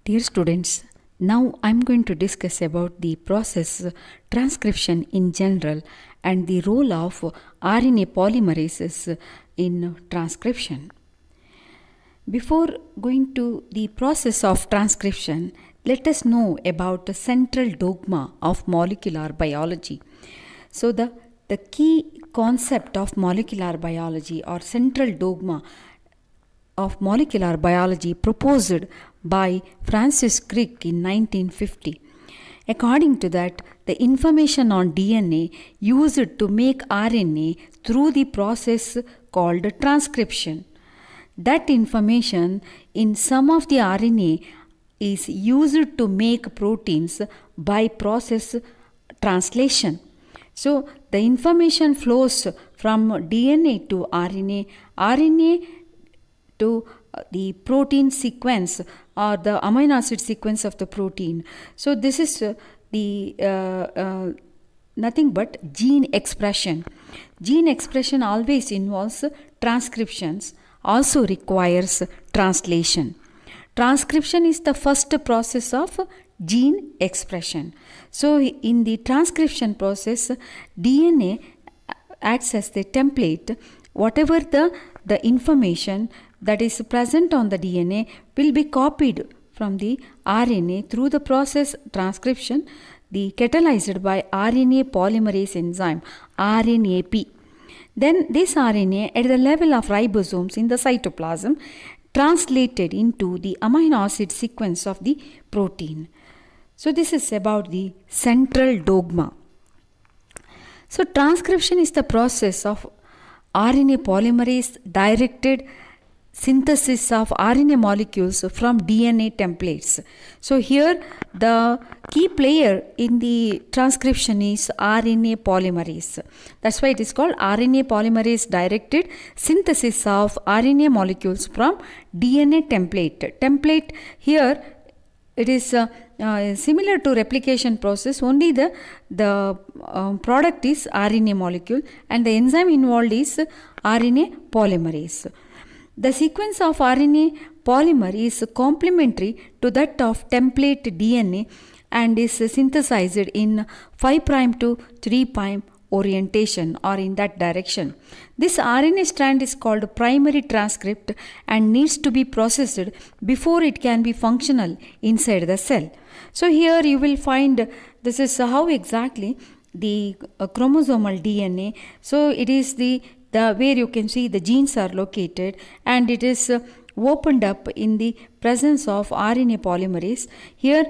Dear students, now I'm going to discuss about the process transcription in general and the role of RNA polymerases in transcription. Before going to the process of transcription, let us know about the central dogma of molecular biology. So the key concept of molecular biology or central dogma of molecular biology proposed by Francis Crick in 1950. According to that, the information on DNA used to make RNA through the process called transcription. That information in some of the RNA is used to make proteins by process translation. So the information flows from DNA to RNA, RNA to the protein sequence or the amino acid sequence of the protein. So this is nothing but gene expression. Gene expression always involves transcriptions, also requires translation. Transcription is the first process of gene expression. So in the transcription process, DNA acts as the template. Whatever the information that is present on the DNA will be copied from the RNA through the process transcription, the catalyzed by RNA polymerase enzyme, RNAP. Then this RNA at the level of ribosomes in the cytoplasm translated into the amino acid sequence of the protein. So this is about the central dogma. So transcription is the process of RNA polymerase directed synthesis of RNA molecules from DNA templates. So here the key player in the transcription is RNA polymerase. That's why it is called RNA polymerase directed synthesis of RNA molecules from DNA template. Template here it is similar to replication process, only the product is RNA molecule and the enzyme involved is RNA polymerase. The sequence of RNA polymer is complementary to that of template DNA and is synthesized in 5' to 3' orientation or in that direction. This RNA strand is called primary transcript and needs to be processed before it can be functional inside the cell. So here you will find this is how exactly the chromosomal DNA. So it is the where you can see the genes are located and it is opened up in the presence of RNA polymerase. Here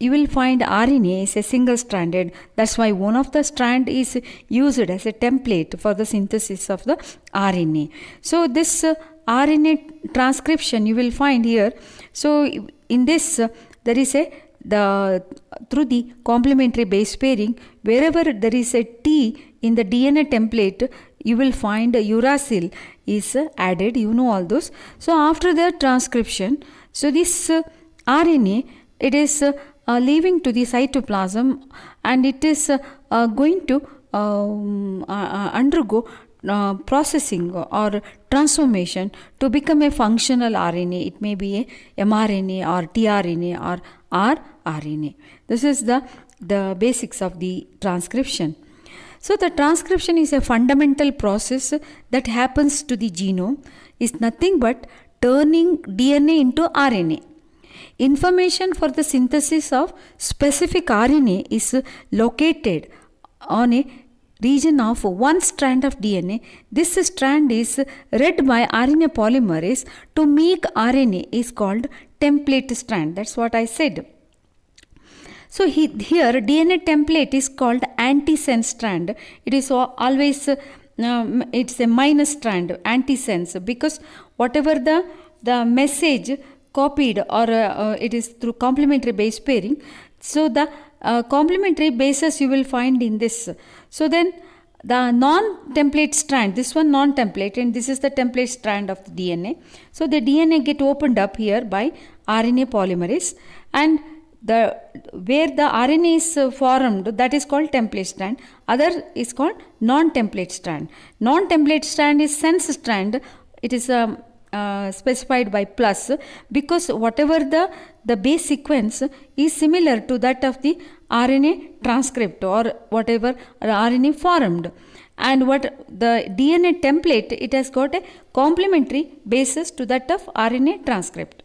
you will find RNA is a single stranded. That's why one of the strand is used as a template for the synthesis of the RNA. So this RNA transcription you will find here. So in this there is through the complementary base pairing, wherever there is a T in the DNA template, you will find uracil is added. You know all those. So after the transcription, so this RNA it is leaving to the cytoplasm and it is going to undergo processing or transformation to become a functional RNA. It may be a mRNA or tRNA or rRNA. This is the basics of the transcription. So the transcription is a fundamental process that happens to the genome, is nothing but turning DNA into RNA. Information for the synthesis of specific RNA is located on a region of one strand of DNA. This strand is read by RNA polymerase to make RNA is called template strand. That's what I said. So here DNA template is called antisense strand. It is always it's a minus strand, antisense, because whatever the message copied or it is through complementary base pairing. So the complementary bases you will find in this. So then the non-template strand, this one non-template and this is the template strand of the DNA. So the DNA get opened up here by RNA polymerase and where the RNA is formed, that is called template strand. Other is called non-template strand. Non-template strand is sense strand. It is specified by plus, because whatever the base sequence is similar to that of the RNA transcript or whatever RNA formed. And what the DNA template, it has got a complementary basis to that of RNA transcript.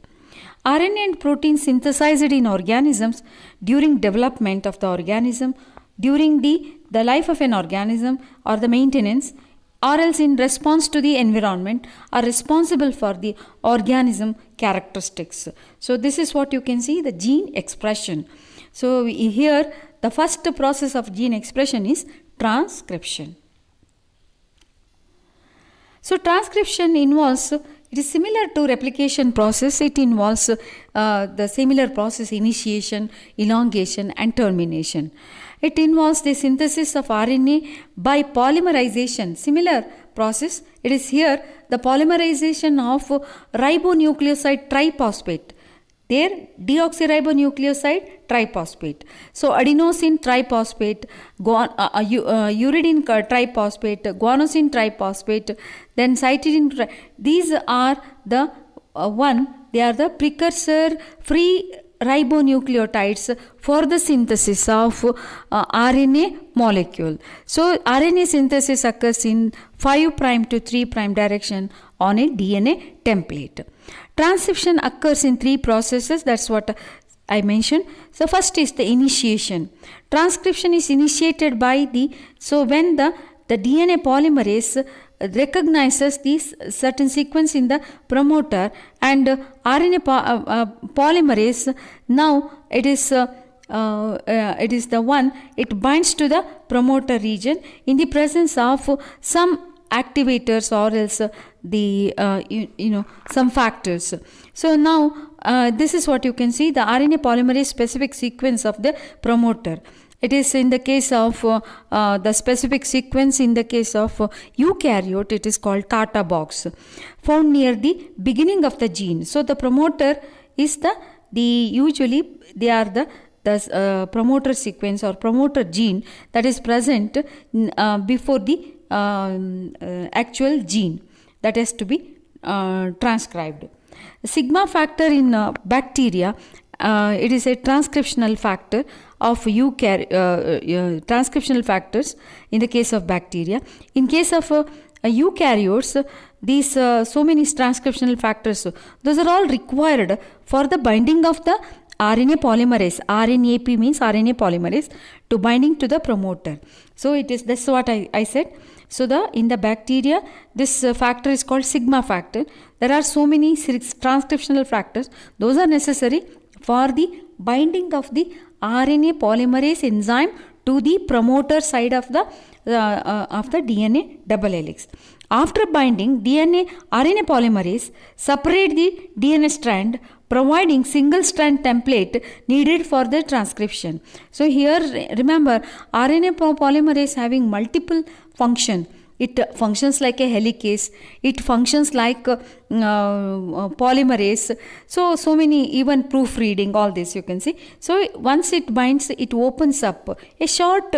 RNA and protein synthesized in organisms during development of the organism, during the life of an organism or the maintenance, or else in response to the environment, are responsible for the organism characteristics. So this is what you can see, the gene expression. So here the first process of gene expression is transcription. So transcription involves, it is similar to replication process. It involves the similar process: initiation, elongation and termination. It involves the synthesis of RNA by polymerization. Similar process. It is here the polymerization of ribonucleoside triphosphate. There, deoxyribonucleoside triphosphate. So adenosine triphosphate, uridine triphosphate, guanosine triphosphate, then cytidine. These are the they are the precursor free ribonucleotides for the synthesis of RNA molecule. So RNA synthesis occurs in 5' to 3' direction on a DNA template. Transcription occurs in 3 processes. That's what I mentioned. So first is the initiation. Transcription is initiated by when the DNA polymerase recognizes this certain sequence in the promoter, and RNA polymerase, now it is the one, it binds to the promoter region in the presence of some activators or else some factors. So now this is what you can see, the RNA polymerase specific sequence of the promoter. It is in the case of the specific sequence in the case of eukaryote, it is called Tata box, found near the beginning of the gene. So the promoter is usually they are the promoter sequence or promoter gene that is present before the actual gene that has to be transcribed. The sigma factor in bacteria, it is a transcriptional factor of transcriptional factors in the case of bacteria. In case of eukaryotes, these so many transcriptional factors, those are all required for the binding of the RNA polymerase. RNAP means RNA polymerase to binding to the promoter. So it is, that's what I said. So in the bacteria, this factor is called sigma factor. There are so many transcriptional factors. Those are necessary for the binding of the RNA polymerase enzyme to the promoter side of the DNA double helix. After binding, RNA polymerase separate the DNA strand, providing single strand template needed for the transcription. So here remember, RNA polymerase having multiple function. It functions like a helicase, it functions like polymerase, so many, even proofreading, all this you can see. So once it binds, it opens up a short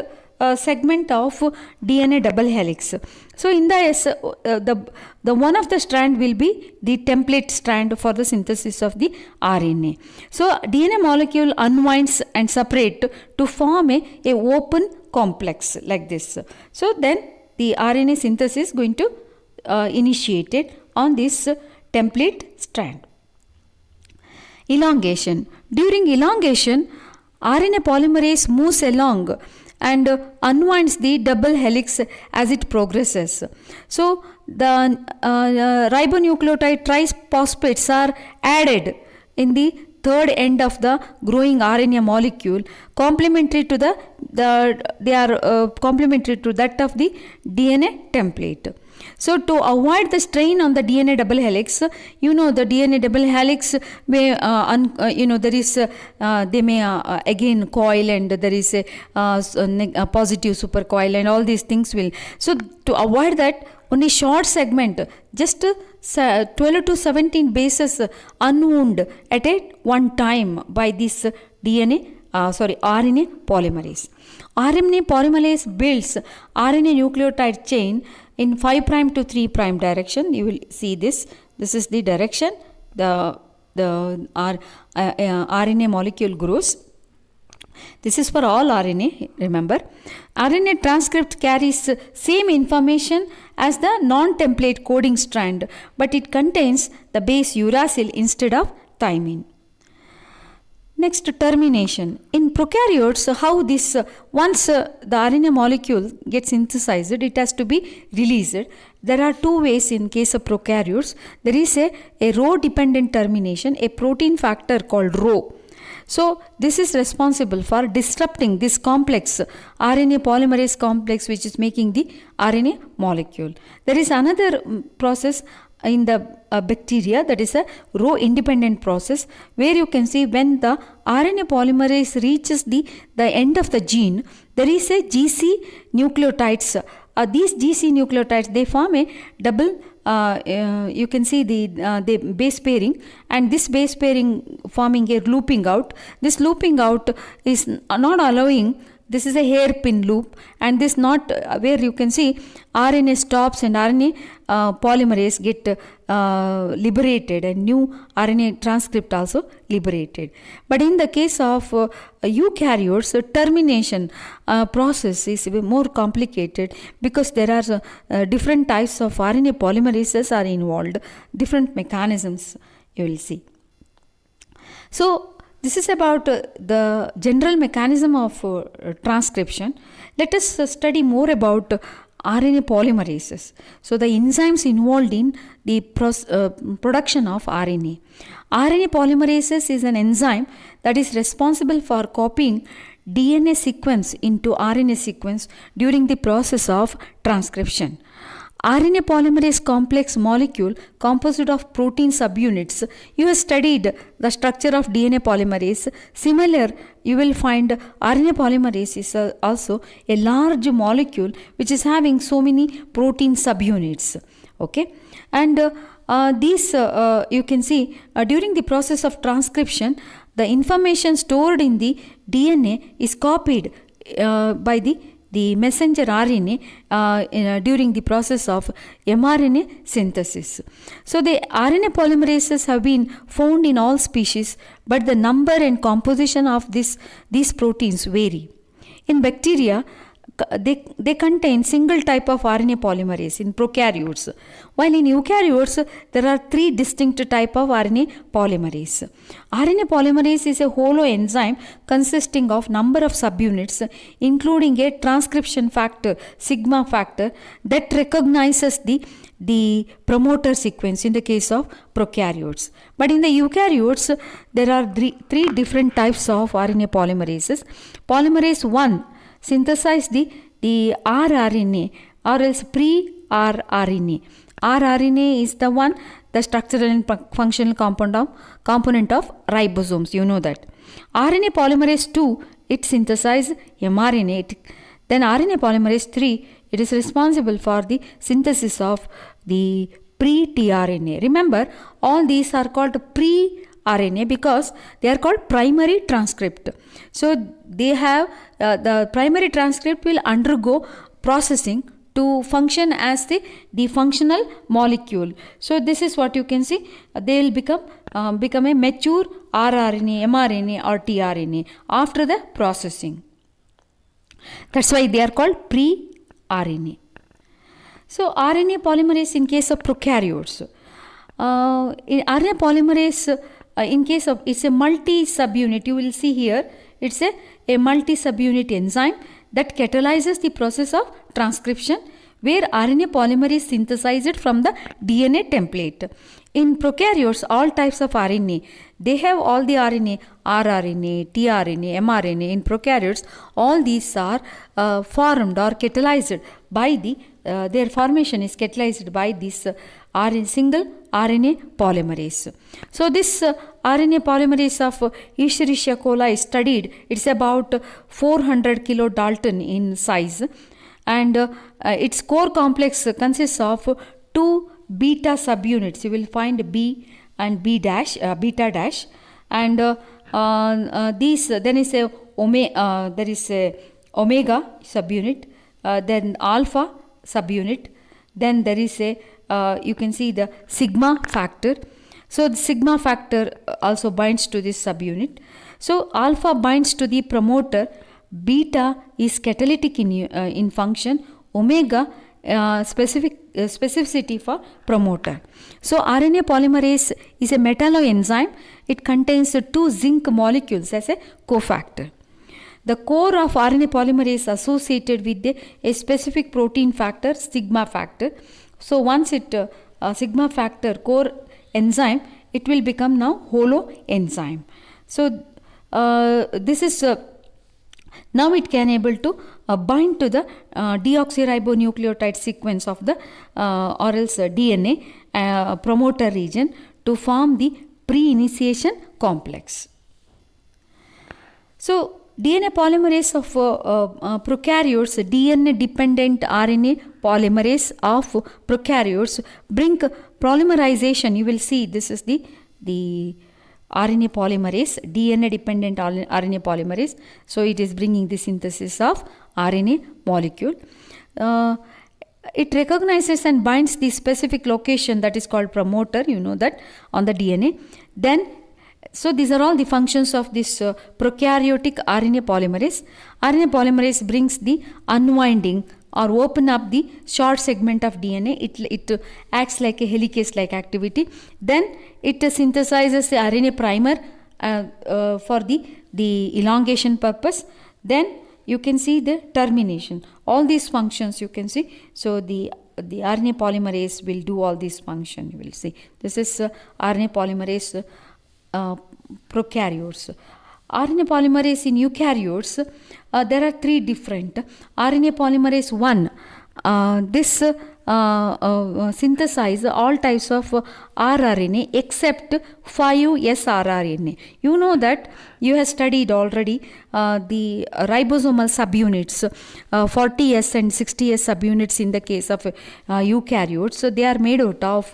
segment of DNA double helix. So in the one of the strand will be the template strand for the synthesis of the RNA. So DNA molecule unwinds and separate to form a open complex like this. So then the RNA synthesis is going to initiated on this template strand. Elongation. During elongation, RNA polymerase moves along and unwinds the double helix as it progresses. So the ribonucleotide triphosphates are added in the third end of the growing RNA molecule, complementary to they are complementary to that of the DNA template. So to avoid the strain on the DNA double helix, the DNA double helix may, there is, they may again coil, and there is a positive supercoil and all these things will. So to avoid that, only short segment, just 12 to 17 bases unwound at one time by this RNA polymerase. RNA polymerase builds RNA nucleotide chain in 5' to 3' direction. You will see this This is the direction the RNA molecule grows. This is for all RNA, remember. RNA transcript carries same information as the non-template coding strand, but it contains the base uracil instead of thymine. Next, termination. In prokaryotes, how this, once the RNA molecule gets synthesized, it has to be released. There are two ways in case of prokaryotes. There is a Rho-dependent termination, a protein factor called Rho. So, this is responsible for disrupting this complex, RNA polymerase complex, which is making the RNA molecule. There is another process in the bacteria, that is a Rho independent process, where you can see when the RNA polymerase reaches the end of the gene, there is a GC nucleotides. These GC nucleotides, they form a double, you can see the base pairing, and this base pairing forming a looping out. This looping out is not allowing, this is a hairpin loop, and this not where you can see RNA stops and RNA polymerase get liberated and new RNA transcript also liberated. But in the case of eukaryotes, termination process is more complicated because there are different types of RNA polymerases are involved, different mechanisms you will see. So, this is about the general mechanism of transcription. Let us study more about RNA polymerases. So, the enzymes involved in the production of RNA. RNA polymerases is an enzyme that is responsible for copying DNA sequence into RNA sequence during the process of transcription. RNA polymerase complex molecule composed of protein subunits. You have studied the structure of DNA polymerase. Similar, you will find RNA polymerase is also a large molecule which is having so many protein subunits. Okay, and these you can see during the process of transcription, the information stored in the DNA is copied by the messenger RNA during the process of mRNA synthesis. So, the RNA polymerases have been found in all species, but the number and composition of these proteins vary. In bacteria, they contain single type of RNA polymerase in prokaryotes, while in eukaryotes there are three distinct type of RNA polymerase. RNA polymerase is a holoenzyme consisting of number of subunits, including a transcription factor, sigma factor, that recognizes the promoter sequence in the case of prokaryotes. But in the eukaryotes, there are three different types of RNA polymerases. Polymerase 1 synthesize the rRNA or else pre-rRNA. rRNA is the structural and functional component of ribosomes, you know that. RNA polymerase 2, it synthesizes mRNA. Then RNA polymerase 3, it is responsible for the synthesis of the pre-tRNA. Remember, all these are called pre-RNA because they are called primary transcript. So, they have the primary transcript will undergo processing to function as the functional molecule. So, this is what you can see. They will become a mature rRNA, mRNA or tRNA after the processing. That's why they are called pre-RNA. So, RNA polymerase in case of prokaryotes. In RNA polymerase in case of, it's a multi-subunit. You will see here, it's a multi-subunit enzyme that catalyzes the process of transcription, where RNA polymerase synthesized from the DNA template. In prokaryotes, all types of RNA, they have all the RNA, rRNA, tRNA, mRNA. In prokaryotes, all these are formed or catalyzed by their formation is catalyzed by this single RNA polymerase. So, this RNA polymerase of Escherichia coli is studied. It's about 400 kilodalton in size, and its core complex consists of two beta subunits. You will find B and B dash, beta dash, and these then is a there is a omega subunit, then alpha subunit, then there is a you can see the sigma factor. So the sigma factor also binds to this subunit. So alpha binds to the promoter, beta is catalytic in function, omega specificity for promoter. So RNA polymerase is a metalloenzyme. It contains 2 zinc molecules as a cofactor. The core of RNA polymerase associated with a specific protein factor, sigma factor. So once it sigma factor core enzyme, it will become now holo enzyme. So this is now it can able to bind to the deoxyribonucleotide sequence of the or else DNA promoter region to form the pre-initiation complex. So DNA polymerase of prokaryotes, DNA dependent RNA polymerase of prokaryotes bring polymerization. You will see this is the RNA polymerase, DNA dependent RNA polymerase. So it is bringing the synthesis of RNA molecule. It recognizes and binds the specific location that is called promoter, you know that, on the DNA. Then so these are all the functions of this prokaryotic RNA polymerase. RNA polymerase brings the unwinding or open up the short segment of DNA. It acts like a helicase like activity. Then it synthesizes the RNA primer for the elongation purpose. Then you can see the termination. All these functions you can see. So the RNA polymerase will do all these functions. You will see. This is RNA polymerase prokaryotes. RNA polymerase in eukaryotes, there are 3 different. RNA polymerase 1, this synthesize all types of rRNA except 5S rRNA. You know that you have studied already the ribosomal subunits, 40S and 60S subunits in the case of eukaryotes. So they are made out of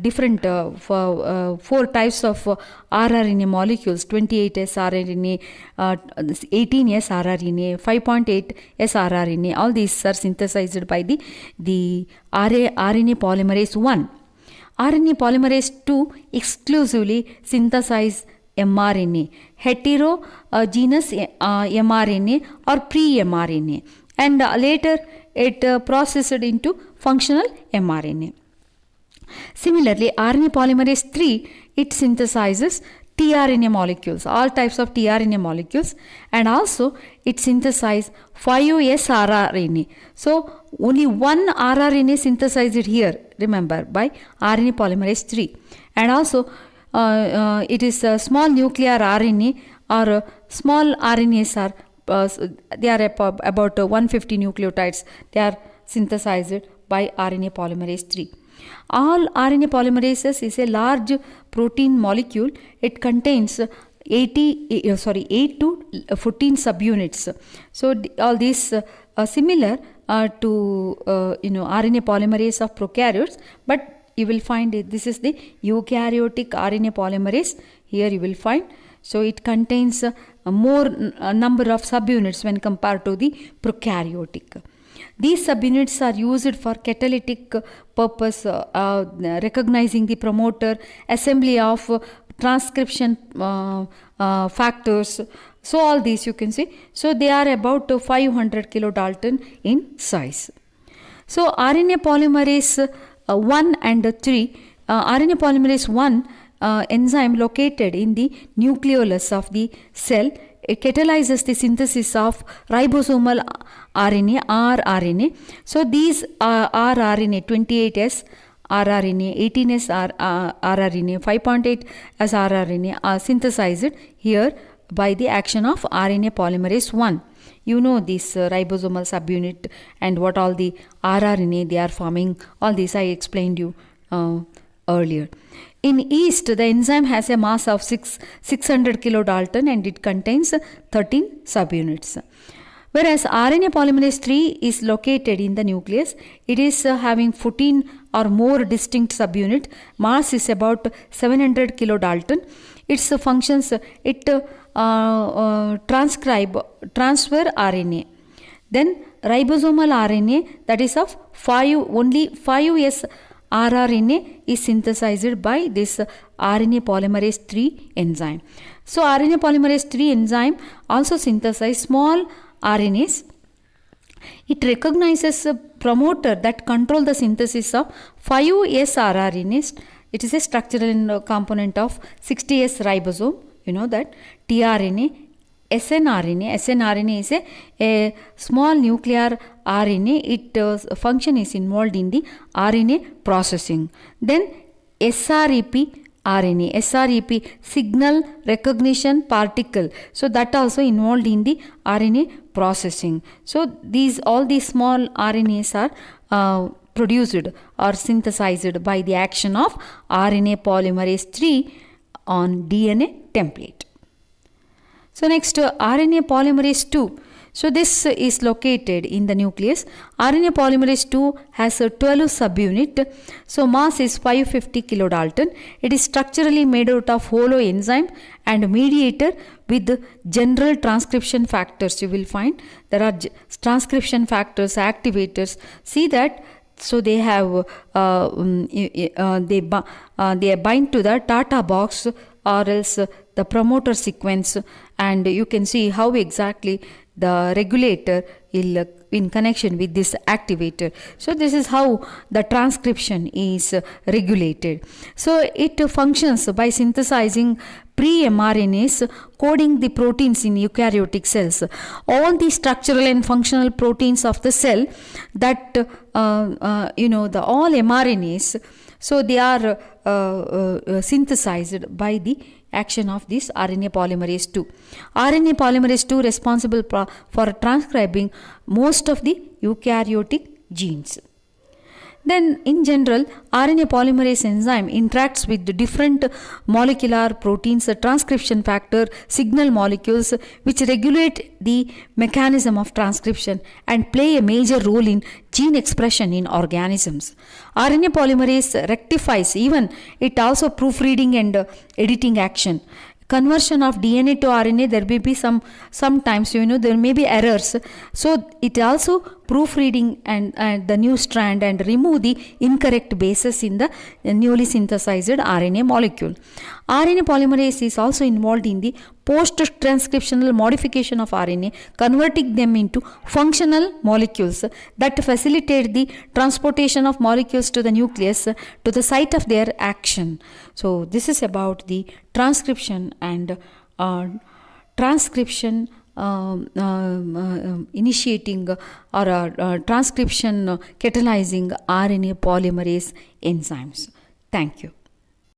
different 4 types of rRNA molecules, 28S rRNA, 18S rRNA, 5.8S rRNA. All these are synthesized by the RNA polymerase 1. RNA polymerase 2 exclusively synthesize mRNA, heterogeneous mRNA or pre-mRNA, and later it processed into functional mRNA. Similarly, RNA polymerase 3, it synthesizes tRNA molecules, all types of tRNA molecules, and also it synthesizes 5S rRNA. So only one rRNA synthesized here, remember, by RNA polymerase 3. And also it is a small nuclear RNA or small RNAs are they are about 150 nucleotides. They are synthesized by RNA polymerase 3. All RNA polymerases is a large protein molecule. It contains 8 to 14 subunits. So all these are similar to RNA polymerase of prokaryotes, but you will find this is the eukaryotic RNA polymerase. Here you will find. So it contains more number of subunits when compared to the prokaryotic. These subunits are used for catalytic purpose, recognizing the promoter, assembly of transcription factors. So all these you can see. So they are about 500 kilodalton in size. So RNA polymerase 1 and 3, RNA polymerase 1 enzyme located in the nucleolus of the cell, it catalyzes the synthesis of ribosomal RNA, rRNA. So these rRNA, 28S rRNA, 18S rRNA, 5.8S rRNA are synthesized here by the action of RNA polymerase 1. You know this ribosomal subunit and what all the rRNA they are forming. All this I explained you earlier. In yeast, the enzyme has a mass of 600 kilodalton and it contains 13 subunits. Whereas RNA polymerase 3 is located in the nucleus, it is having 14 or more distinct subunits. Mass is about 700 kilodalton. Its functions, it transfer RNA. Then ribosomal RNA, that is of only 5S rRNA is synthesized by this RNA polymerase 3 enzyme. So RNA polymerase 3 enzyme also synthesizes small RNAs. It recognizes a promoter that control the synthesis of 5S rRNAs. It is a structural component of 60S ribosome. You know that. tRNA, snRNA is a small nuclear RNA. Its function is involved in the RNA processing. Then SREP RNA, SREP, signal recognition particle. So that also involved in the RNA processing. So all these small RNAs are produced or synthesized by the action of RNA polymerase 3 on DNA template. So next, RNA polymerase 2. So this is located in the nucleus. RNA polymerase 2 has a 12 subunit. So mass is 550 kilodalton. It is structurally made out of holoenzyme and mediator with general transcription factors. You will find there are transcription factors, activators. See that. So they have they bind to the Tata box or else the promoter sequence, and you can see how exactly the regulator will in connection with this activator. So this is how the transcription is regulated. So it functions by synthesizing pre-mRNAs coding the proteins in eukaryotic cells. All the structural and functional proteins of the cell that the all mRNAs, so they are synthesized by the action of this RNA polymerase 2. RNA polymerase 2 responsible for transcribing most of the eukaryotic genes. Then in general, RNA polymerase enzyme interacts with the different molecular proteins, transcription factor, signal molecules which regulate the mechanism of transcription and play a major role in gene expression in organisms. RNA polymerase rectifies even it also proofreading and editing action. Conversion of DNA to RNA, there may be sometimes there may be errors. So it also proofreading and the new strand and remove the incorrect bases in the newly synthesized RNA molecule. RNA polymerase is also involved in the post-transcriptional modification of RNA, converting them into functional molecules that facilitate the transportation of molecules to the nucleus to the site of their action. So this is about the transcription and transcription initiating or transcription catalyzing RNA polymerase enzymes. Thank you.